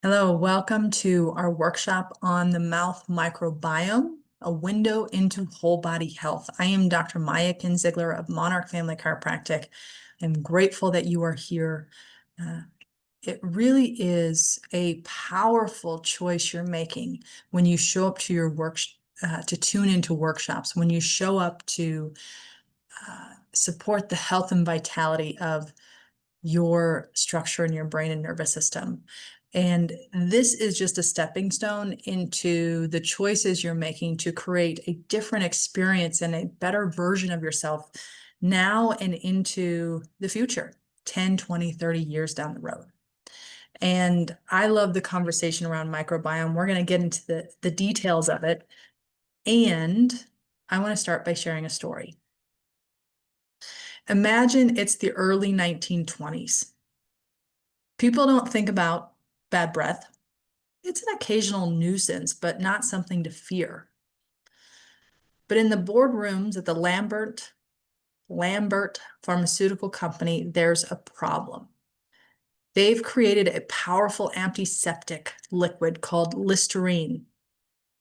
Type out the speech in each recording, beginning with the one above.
Hello, welcome to our workshop on the mouth microbiome, a window into whole body health. I am Dr. Miaken Ziegler of Monarch Family Chiropractic. I'm grateful that you are here. It really is a powerful choice you're making when you show up to your to tune into workshops, when you show up to support the health and vitality of your structure in your brain and nervous system. And this is just a stepping stone into the choices you're making to create a different experience and a better version of yourself now and into the future, 10, 20, 30 years down the road. And I love the conversation around microbiome. We're going to get into the details of it. And I want to start by sharing a story. Imagine it's the early 1920s. People don't think about bad breath. It's an occasional nuisance, but not something to fear. But in the boardrooms at the Lambert Pharmaceutical Company, there's a problem. They've created a powerful antiseptic liquid called Listerine.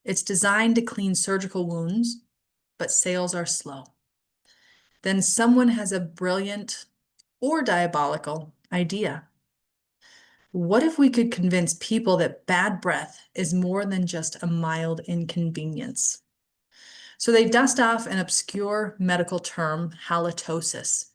It's designed to clean surgical wounds, but sales are slow. Then someone has a brilliant or diabolical idea. What if we could convince people that bad breath is more than just a mild inconvenience? So they dust off an obscure medical term, halitosis.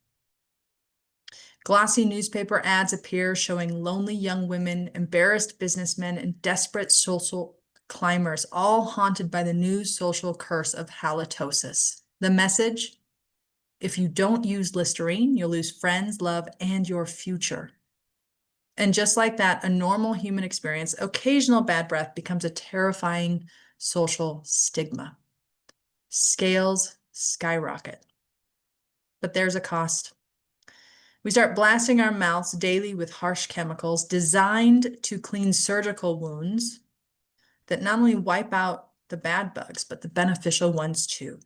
Glossy newspaper ads appear showing lonely young women, embarrassed businessmen, and desperate social climbers, all haunted by the new social curse of halitosis. The message: if you don't use Listerine, you'll lose friends, love, and your future. And just like that, a normal human experience, occasional bad breath becomes a terrifying social stigma. Scales skyrocket. But there's a cost. We start blasting our mouths daily with harsh chemicals designed to clean surgical wounds that not only wipe out the bad bugs, but the beneficial ones too.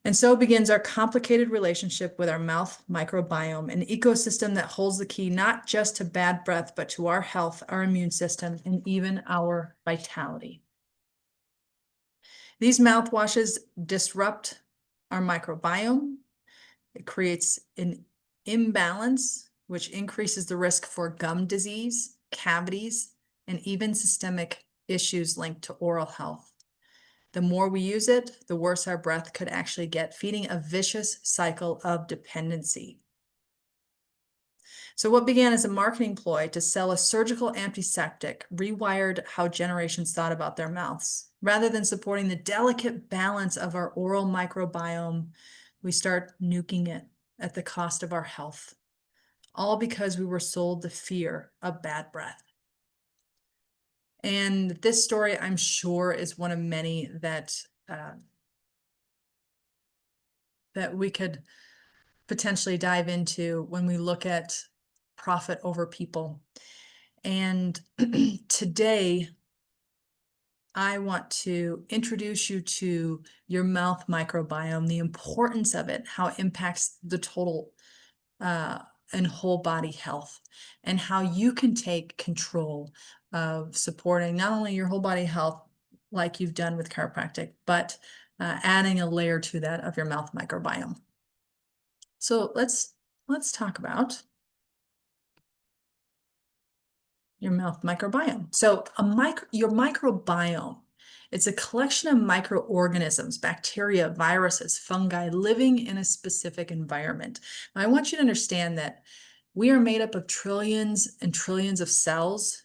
And so begins our complicated relationship with our mouth microbiome, an ecosystem that holds the key not just to bad breath, but to our health, our immune system, and even our vitality. These mouthwashes disrupt our microbiome. It creates an imbalance, which increases the risk for gum disease, cavities, and even systemic issues linked to oral health. The more we use it, the worse our breath could actually get, feeding a vicious cycle of dependency. So what began as a marketing ploy to sell a surgical antiseptic rewired how generations thought about their mouths. Rather than supporting the delicate balance of our oral microbiome, we start nuking it at the cost of our health, all because we were sold the fear of bad breath. And this story, I'm sure, is one of many that we could potentially dive into when we look at profit over people. And today, I want to introduce you to your mouth microbiome, the importance of it, how it impacts the total and whole body health, and how you can take control of supporting not only your whole body health like you've done with chiropractic, but adding a layer to that of your mouth microbiome. So let's talk about your mouth microbiome. So your microbiome, it's a collection of microorganisms, bacteria, viruses, fungi living in a specific environment. Now, I want you to understand that we are made up of trillions and trillions of cells,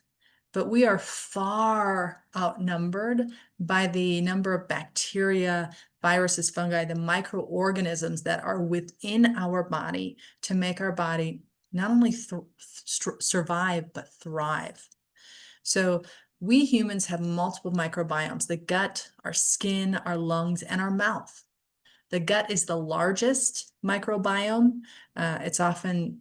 but we are far outnumbered by the number of bacteria, viruses, fungi, the microorganisms that are within our body to make our body not only survive, but thrive. So we humans have multiple microbiomes: the gut, our skin, our lungs, and our mouth. The gut is the largest microbiome. It's often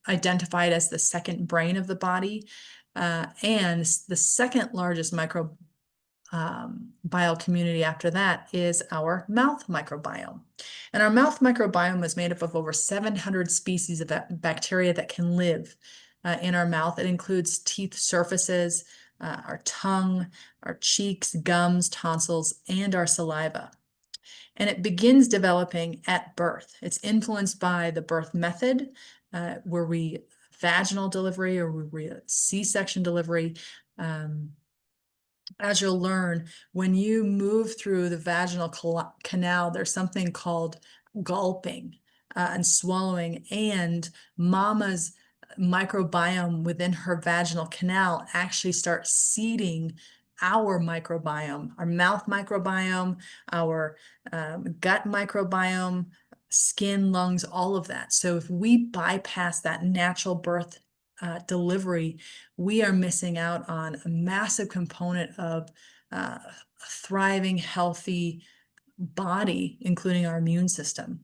identified as the second brain of the body. And the second largest microbiome community after that is our mouth microbiome. And our mouth microbiome is made up of over 700 species of bacteria that can live in our mouth. It includes teeth surfaces, our tongue, our cheeks, gums, tonsils, and our saliva. And it begins developing at birth. It's influenced by the birth method. Were we vaginal delivery or were we C-section delivery? As you'll learn, when you move through the vaginal canal, there's something called gulping and swallowing, and mama's microbiome within her vaginal canal actually starts seeding our microbiome, our mouth microbiome, our gut microbiome, skin, lungs, all of that. So if we bypass that natural birth delivery, we are missing out on a massive component of a thriving, healthy body, including our immune system.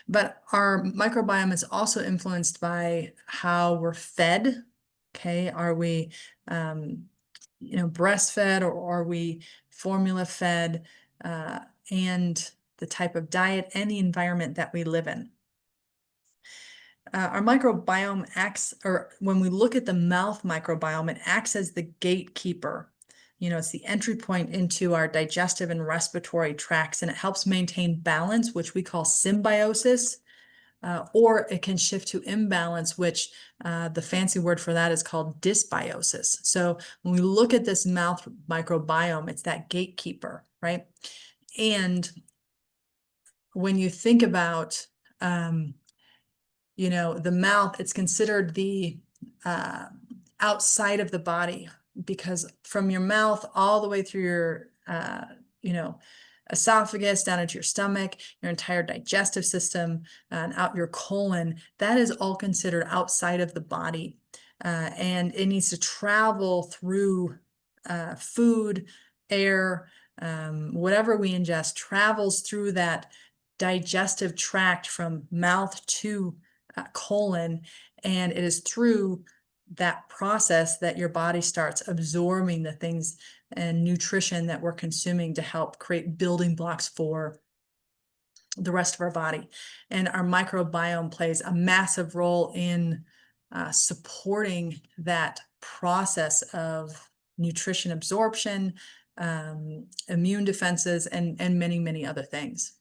But our microbiome is also influenced by how we're fed. Okay, are we, breastfed, or are we formula fed, and the type of diet and the environment that we live in. Our microbiome acts, or when we look at the mouth microbiome, it acts as the gatekeeper. It's the entry point into our digestive and respiratory tracts, and it helps maintain balance, which we call symbiosis, or it can shift to imbalance, which the fancy word for that is called dysbiosis. So when we look at this mouth microbiome, it's that gatekeeper, right? And when you think about the mouth, it's considered the outside of the body, because from your mouth all the way through your, esophagus, down into your stomach, your entire digestive system, and out your colon, that is all considered outside of the body. And it needs to travel through food, air, whatever we ingest travels through that digestive tract from mouth to colon, and it is through that process that your body starts absorbing the things and nutrition that we're consuming to help create building blocks for the rest of our body. And our microbiome plays a massive role in supporting that process of nutrition absorption, immune defenses, and many, many other things.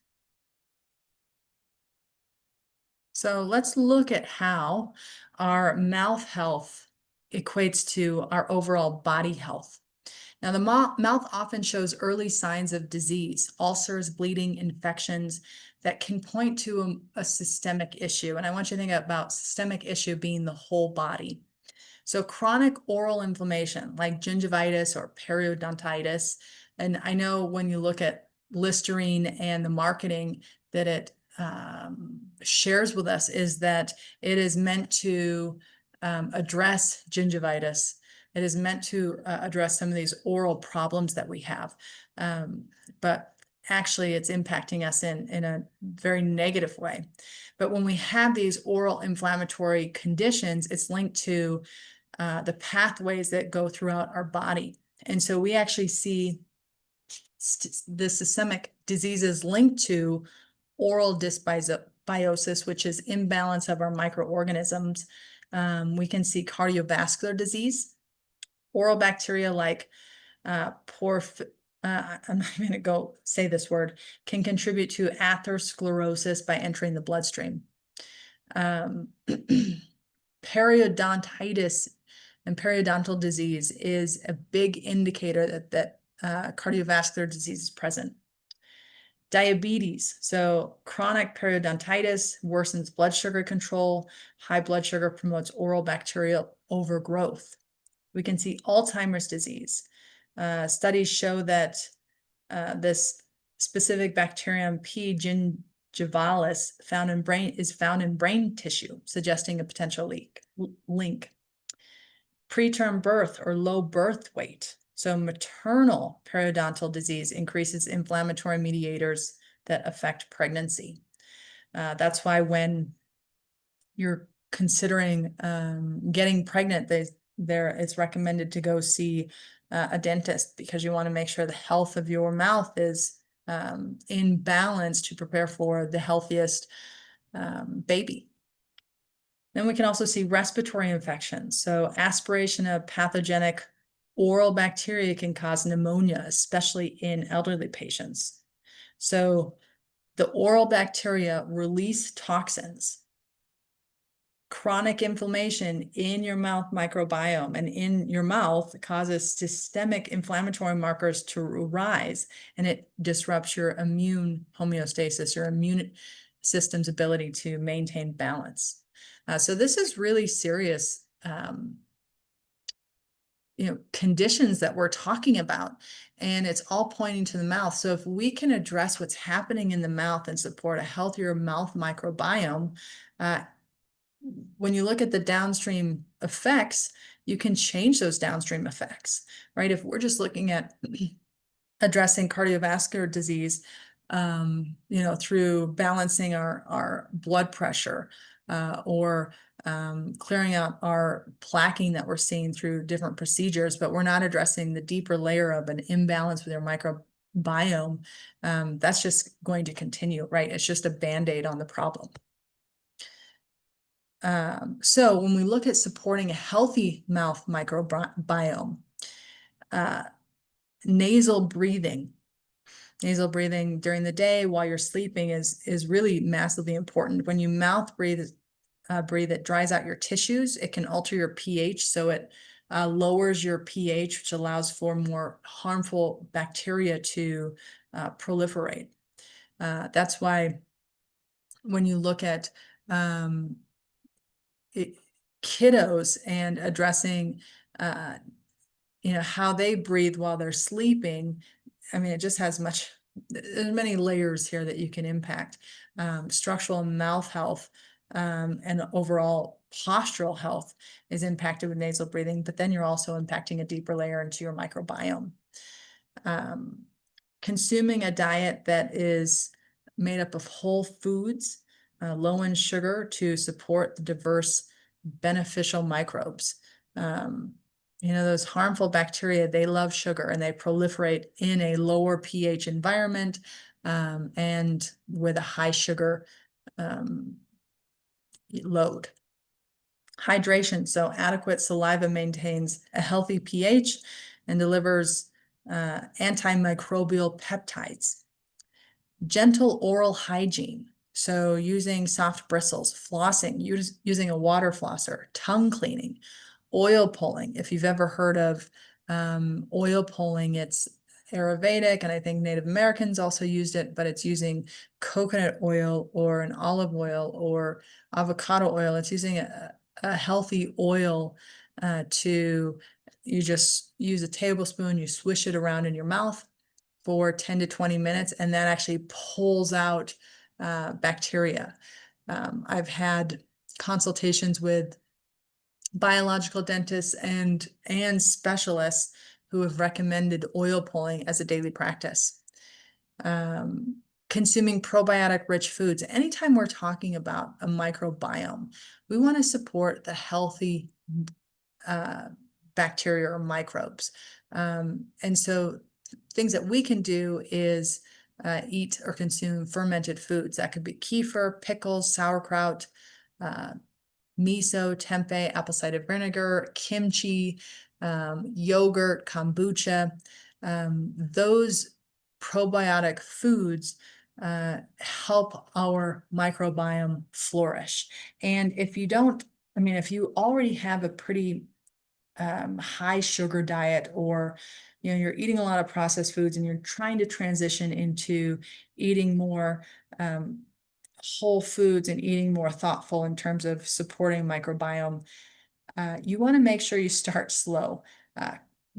So let's look at how our mouth health equates to our overall body health. Now, the mouth often shows early signs of disease, ulcers, bleeding, infections that can point to a systemic issue. And I want you to think about systemic issue being the whole body. So chronic oral inflammation like gingivitis or periodontitis, and I know when you look at Listerine and the marketing that it shares with us is that it is meant to address gingivitis. It is meant to address some of these oral problems that we have. But actually it's impacting us in a very negative way. But when we have these oral inflammatory conditions, it's linked to the pathways that go throughout our body. And so we actually see the systemic diseases linked to oral dysbiosis, which is imbalance of our microorganisms. We can see cardiovascular disease, oral bacteria like I'm not even going to go say this word, can contribute to atherosclerosis by entering the bloodstream. Periodontitis and periodontal disease is a big indicator that cardiovascular disease is present. Diabetes, so chronic periodontitis worsens blood sugar control. High blood sugar promotes oral bacterial overgrowth. We can see Alzheimer's disease. Studies show that this specific bacterium P. gingivalis is found in brain tissue, suggesting a potential link. Preterm birth or low birth weight. So maternal periodontal disease increases inflammatory mediators that affect pregnancy. That's why when you're considering getting pregnant, it's recommended to go see a dentist, because you want to make sure the health of your mouth is in balance to prepare for the healthiest baby. Then we can also see respiratory infections. So aspiration of pathogenic oral bacteria can cause pneumonia, especially in elderly patients. So the oral bacteria release toxins. Chronic inflammation in your mouth microbiome and in your mouth causes systemic inflammatory markers to rise, and it disrupts your immune homeostasis, your immune system's ability to maintain balance. So this is really serious, conditions that we're talking about, and it's all pointing to the mouth. So if we can address what's happening in the mouth and support a healthier mouth microbiome, when you look at the downstream effects, you can change those downstream effects, right? If we're just looking at addressing cardiovascular disease, through balancing our blood pressure, or clearing out our plaquing that we're seeing through different procedures, but we're not addressing the deeper layer of an imbalance with your microbiome, that's just going to continue, right? It's just a Band-Aid on the problem. So when we look at supporting a healthy mouth microbiome, nasal breathing during the day while you're sleeping is really massively important. When you mouth breathe, it dries out your tissues. It can alter your pH, so it lowers your pH, which allows for more harmful bacteria to proliferate. That's why when you look at kiddos and addressing how they breathe while they're sleeping, I mean, it just has there's many layers here that you can impact. Structural mouth health and overall postural health is impacted with nasal breathing, but then you're also impacting a deeper layer into your microbiome. Consuming a diet that is made up of whole foods, low in sugar, to support the diverse beneficial microbes. Those harmful bacteria, they love sugar and they proliferate in a lower pH environment, and with a high sugar load. Hydration, so adequate saliva maintains a healthy pH and delivers antimicrobial peptides. Gentle oral hygiene, so using soft bristles, flossing, using a water flosser, tongue cleaning, oil pulling. If you've ever heard of oil pulling, it's Ayurvedic, and I think Native Americans also used it, but it's using coconut oil or an olive oil or avocado oil. It's using a healthy oil you just use a tablespoon, you swish it around in your mouth for 10 to 20 minutes, and that actually pulls out bacteria. I've had consultations with biological dentists and specialists who have recommended oil pulling as a daily practice. Consuming probiotic rich foods. Anytime we're talking about a microbiome, we want to support the healthy bacteria or microbes. And so things that we can do is eat or consume fermented foods. That could be kefir, pickles, sauerkraut, miso, tempeh, apple cider vinegar, kimchi, yogurt, kombucha. Those probiotic foods help our microbiome flourish. And if you already have a pretty high sugar diet, or you're eating a lot of processed foods and you're trying to transition into eating more whole foods and eating more thoughtful in terms of supporting microbiome, you want to make sure you start slow,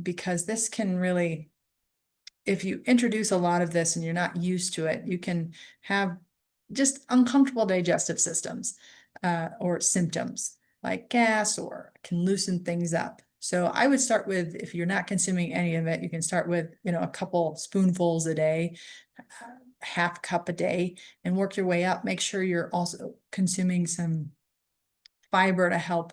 because this can really, if you introduce a lot of this and you're not used to it, you can have just uncomfortable digestive systems or symptoms like gas, or can loosen things up. So I would start with, if you're not consuming any of it, you can start with, a couple spoonfuls a day, half cup a day, and work your way up. Make sure you're also consuming some fiber to help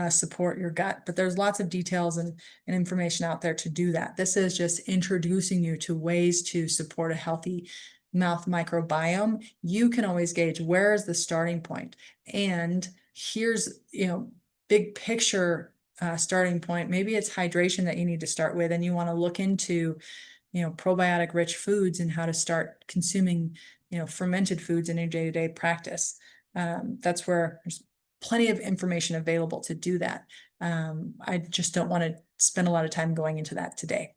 support your gut. But there's lots of details and information out there to do that. This is just introducing you to ways to support a healthy mouth microbiome. You can always gauge where is the starting point, and here's, big picture starting point. Maybe it's hydration that you need to start with, and you want to look into, probiotic rich foods and how to start consuming, fermented foods in your day-to-day practice. That's where there's plenty of information available to do that. I just don't want to spend a lot of time going into that today.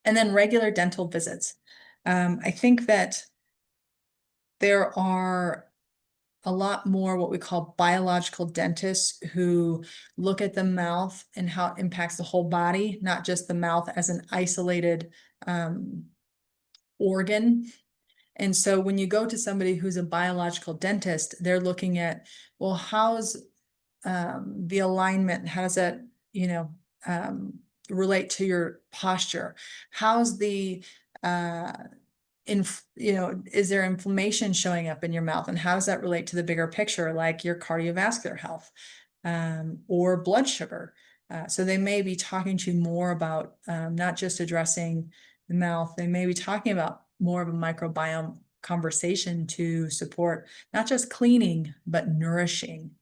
And then regular dental visits. I think that there are a lot more what we call biological dentists who look at the mouth and how it impacts the whole body, not just the mouth as an isolated organ. And so when you go to somebody who's a biological dentist, they're looking at, well, how's the alignment? How does that, relate to your posture? How's the is there inflammation showing up in your mouth, and how does that relate to the bigger picture, like your cardiovascular health or blood sugar? So they may be talking to you more about not just addressing the mouth, they may be talking about more of a microbiome conversation to support not just cleaning, but nourishing.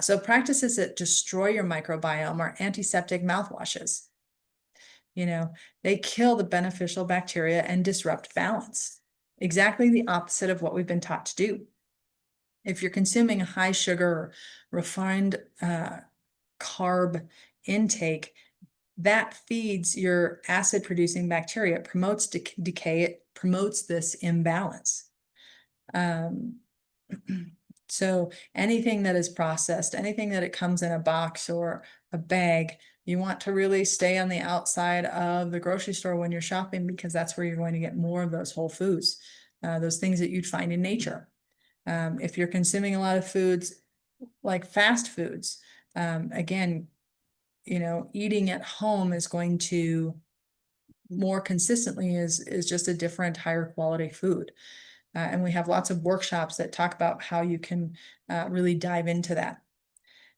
So practices that destroy your microbiome are antiseptic mouthwashes. They kill the beneficial bacteria and disrupt balance. Exactly the opposite of what we've been taught to do. If you're consuming a high sugar, refined carb intake, that feeds your acid producing bacteria. It promotes decay. It promotes this imbalance. So anything that is processed, anything that it comes in a box or a bag, you want to really stay on the outside of the grocery store when you're shopping, because that's where you're going to get more of those whole foods, those things that you'd find in nature. If you're consuming a lot of foods like fast foods, again, eating at home is going to more consistently is just a different, higher quality food. And we have lots of workshops that talk about how you can really dive into that.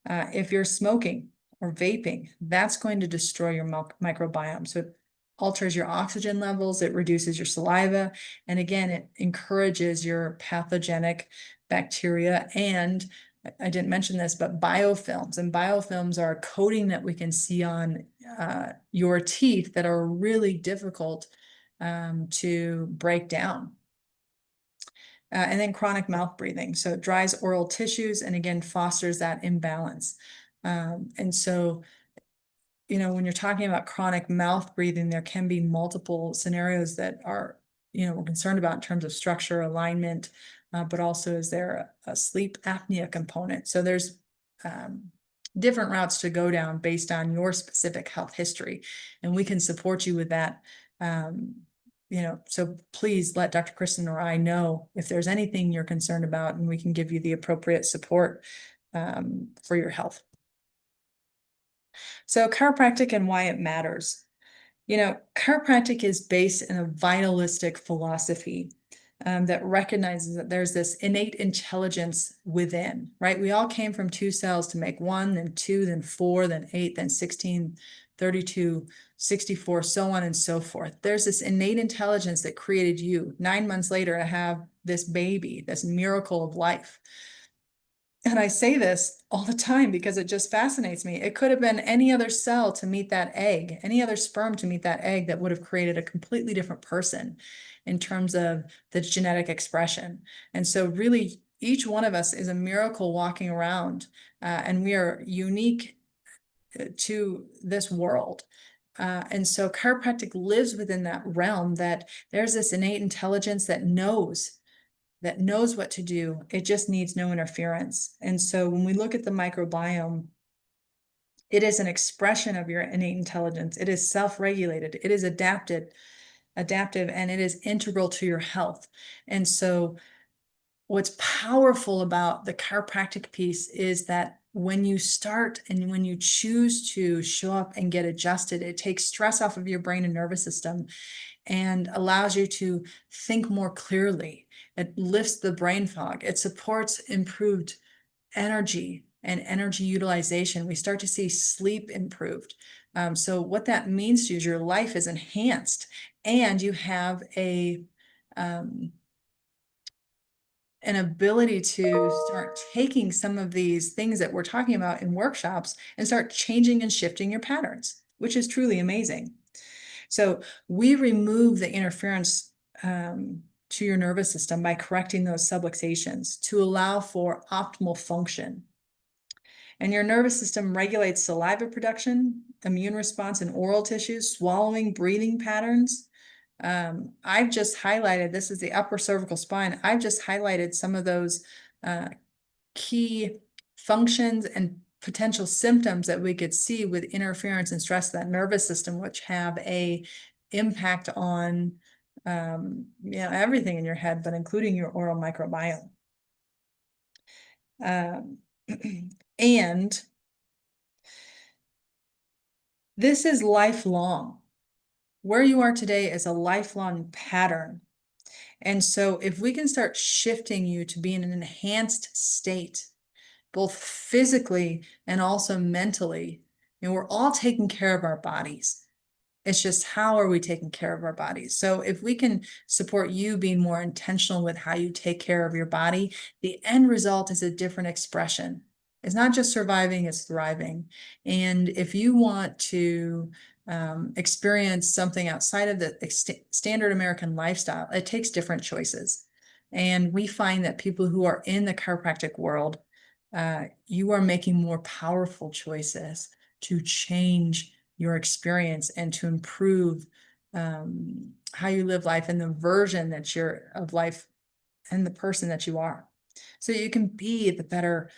If you're smoking or vaping, that's going to destroy your microbiome. So it alters your oxygen levels, it reduces your saliva, and again, it encourages your pathogenic bacteria. And I didn't mention this, but biofilms. And biofilms are a coating that we can see on your teeth that are really difficult to break down. And then chronic mouth breathing. So it dries oral tissues and again fosters that imbalance. And so, when you're talking about chronic mouth breathing, there can be multiple scenarios that are, we're concerned about in terms of structure, alignment, but also is there a sleep apnea component? So there's different routes to go down based on your specific health history, and we can support you with that. So please let Dr. Kristen or I know if there's anything you're concerned about, and we can give you the appropriate support for your health. So chiropractic and why it matters. Chiropractic is based in a vitalistic philosophy that recognizes that there's this innate intelligence within, right? We all came from 2 cells to make 1, then 2, then 4, then 8, then 16, 32, 64, so on and so forth. There's this innate intelligence that created you 9 months later to have this baby, this miracle of life. And I say this all the time because it just fascinates me. It could have been any other cell to meet that egg, any other sperm to meet that egg, that would have created a completely different person in terms of the genetic expression. And so really, each one of us is a miracle walking around, and we are unique to this world. And so chiropractic lives within that realm, that there's this innate intelligence that knows what to do. It just needs no interference. And so when we look at the microbiome, it is an expression of your innate intelligence. It is self-regulated. It is adaptive, and it is integral to your health. And so what's powerful about the chiropractic piece is that when you start and when you choose to show up and get adjusted, it takes stress off of your brain and nervous system and allows you to think more clearly. It lifts the brain fog. It supports improved energy and energy utilization. We start to see sleep improved. So what that means to you is your life is enhanced, and you have a an ability to start taking some of these things that we're talking about in workshops and start changing and shifting your patterns, which is truly amazing. So we remove the interference to your nervous system by correcting those subluxations to allow for optimal function. And your nervous system regulates saliva production, immune response in oral tissues, swallowing, breathing patterns. I've just highlighted, this is the upper cervical spine. I've just highlighted some of those key functions and potential symptoms that we could see with interference and stress to that nervous system, which have a impact on everything in your head, but including your oral microbiome. And this is lifelong. Where you are today is a lifelong pattern. And so if we can start shifting you to be in an enhanced state, both physically and also mentally, we're all taking care of our bodies. It's just, how are we taking care of our bodies? So if we can support you being more intentional with how you take care of your body, the end result is a different expression. It's not just surviving, it's thriving. And if you want to experience something outside of the standard American lifestyle, it takes different choices. And we find that people who are in the chiropractic world, you are making more powerful choices to change your experience and to improve how you live life and the version that you're of life and the person that you are. So you can be the better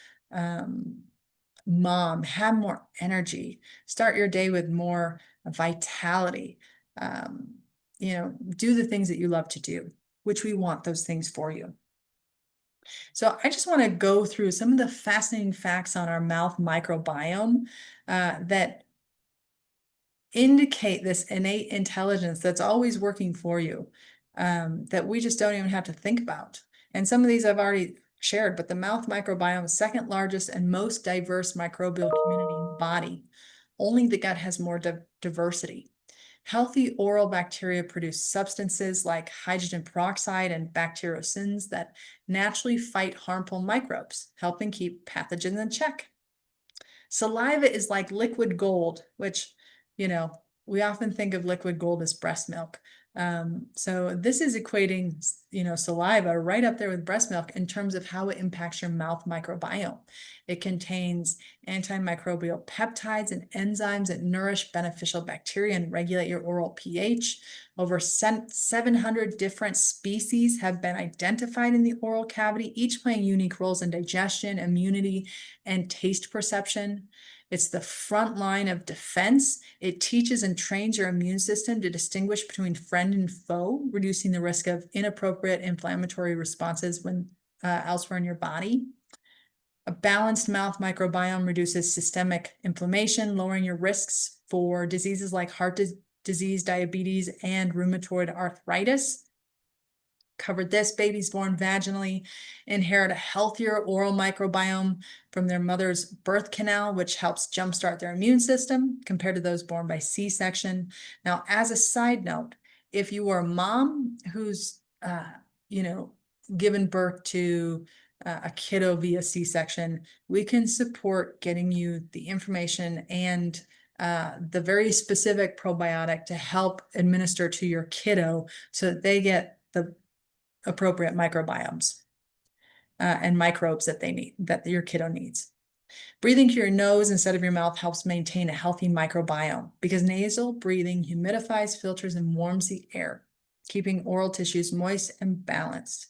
mom, have more energy, start your day with more vitality, do the things that you love to do, which we want those things for you. So I just want to go through some of the fascinating facts on our mouth microbiome that indicate this innate intelligence that's always working for you, that we just don't even have to think about. And some of these I've already shared, but the mouth microbiome is second largest and most diverse microbial community in the body. Only the gut has more diversity. Healthy oral bacteria produce substances like hydrogen peroxide and bacteriocins that naturally fight harmful microbes, helping keep pathogens in check. Saliva is like liquid gold, which, we often think of liquid gold as breast milk. So this is equating, saliva right up there with breast milk in terms of how it impacts your mouth microbiome. It contains antimicrobial peptides and enzymes that nourish beneficial bacteria and regulate your oral pH. Over 700 different species have been identified in the oral cavity, each playing unique roles in digestion, immunity, and taste perception. It's the front line of defense. It teaches and trains your immune system to distinguish between friend and foe, reducing the risk of inappropriate inflammatory responses when elsewhere in your body. A balanced mouth microbiome reduces systemic inflammation, lowering your risks for diseases like heart disease, diabetes, and rheumatoid arthritis. Covered this, babies born vaginally inherit a healthier oral microbiome from their mother's birth canal, which helps jumpstart their immune system compared to those born by C-section. Now, as a side note, if you are a mom who's, given birth to a kiddo via C-section, we can support getting you the information and the very specific probiotic to help administer to your kiddo so that they get the appropriate microbiomes and microbes that they need, that your kiddo needs. Breathing through your nose instead of your mouth helps maintain a healthy microbiome because nasal breathing humidifies, filters, and warms the air, keeping oral tissues moist and balanced.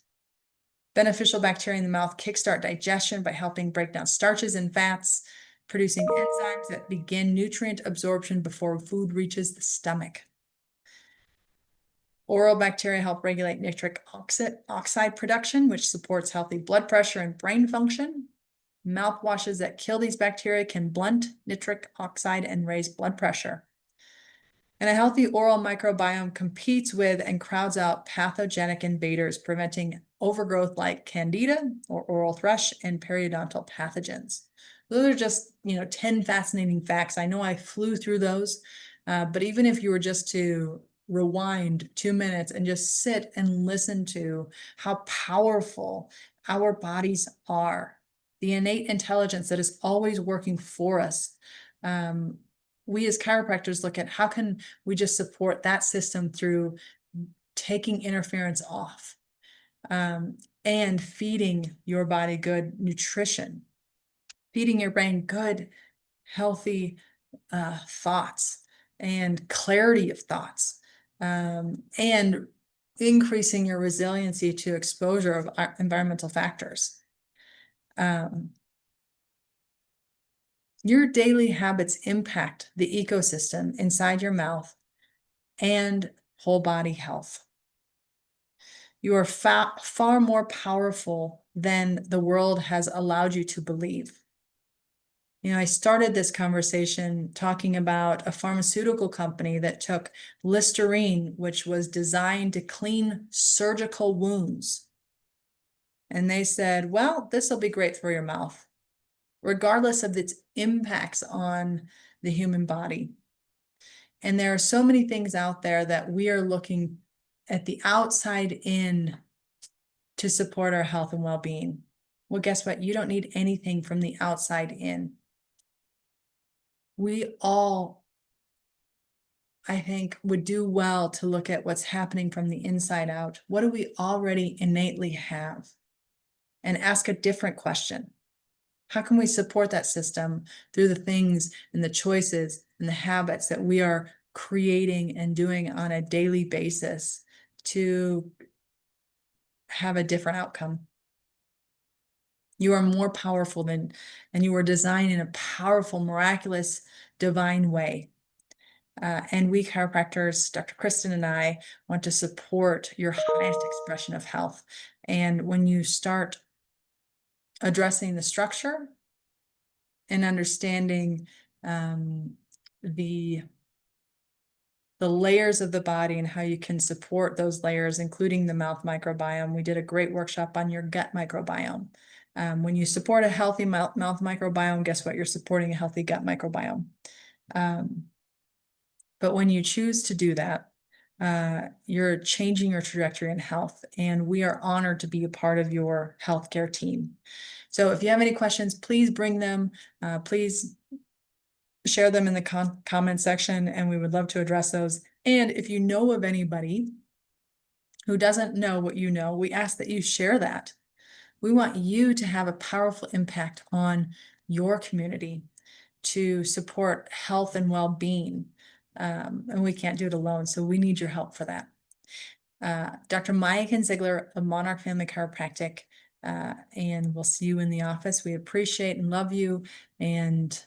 Beneficial bacteria in the mouth kickstart digestion by helping break down starches and fats, producing enzymes that begin nutrient absorption before food reaches the stomach. Oral bacteria help regulate nitric oxide production, which supports healthy blood pressure and brain function. Mouthwashes that kill these bacteria can blunt nitric oxide and raise blood pressure. And a healthy oral microbiome competes with and crowds out pathogenic invaders, preventing overgrowth like candida or oral thrush and periodontal pathogens. Those are just, 10 fascinating facts. I know I flew through those, but even if you were just to rewind 2 minutes and just sit and listen to how powerful our bodies are, the innate intelligence that is always working for us. We as chiropractors look at how can we just support that system through taking interference off, and feeding your body good nutrition, feeding your brain good, healthy thoughts and clarity of thoughts, and increasing your resiliency to exposure of environmental factors. Your daily habits impact the ecosystem inside your mouth and whole body health. You are far more powerful than the world has allowed you to believe. You know, I started this conversation talking about a pharmaceutical company that took Listerine, which was designed to clean surgical wounds. And they said, well, this will be great for your mouth, regardless of its impacts on the human body. And there are so many things out there that we are looking at the outside in to support our health and well-being. Well, guess what? You don't need anything from the outside in. We all, I think, would do well to look at what's happening from the inside out. What do we already innately have? And ask a different question. How can we support that system through the things and the choices and the habits that we are creating and doing on a daily basis to have a different outcome? You are more powerful than, and you were designed in a powerful, miraculous, divine way. And we chiropractors, Dr. Kristen and I, want to support your highest expression of health. And when you start addressing the structure and understanding the layers of the body and how you can support those layers, including the mouth microbiome. We did a great workshop on your gut microbiome. When you support a healthy mouth microbiome, guess what? You're supporting a healthy gut microbiome. But when you choose to do that, you're changing your trajectory in health, and we are honored to be a part of your healthcare team. So if you have any questions, please bring them. Please share them in the comment section, and we would love to address those. And if you know of anybody who doesn't know what you know, we ask that you share that. We want you to have a powerful impact on your community to support health and well-being. And we can't do it alone, so we need your help for that. Dr. Miaken Ziegler of Monarch Family Chiropractic, and we'll see you in the office. We appreciate and love you, and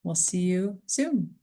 we'll see you soon.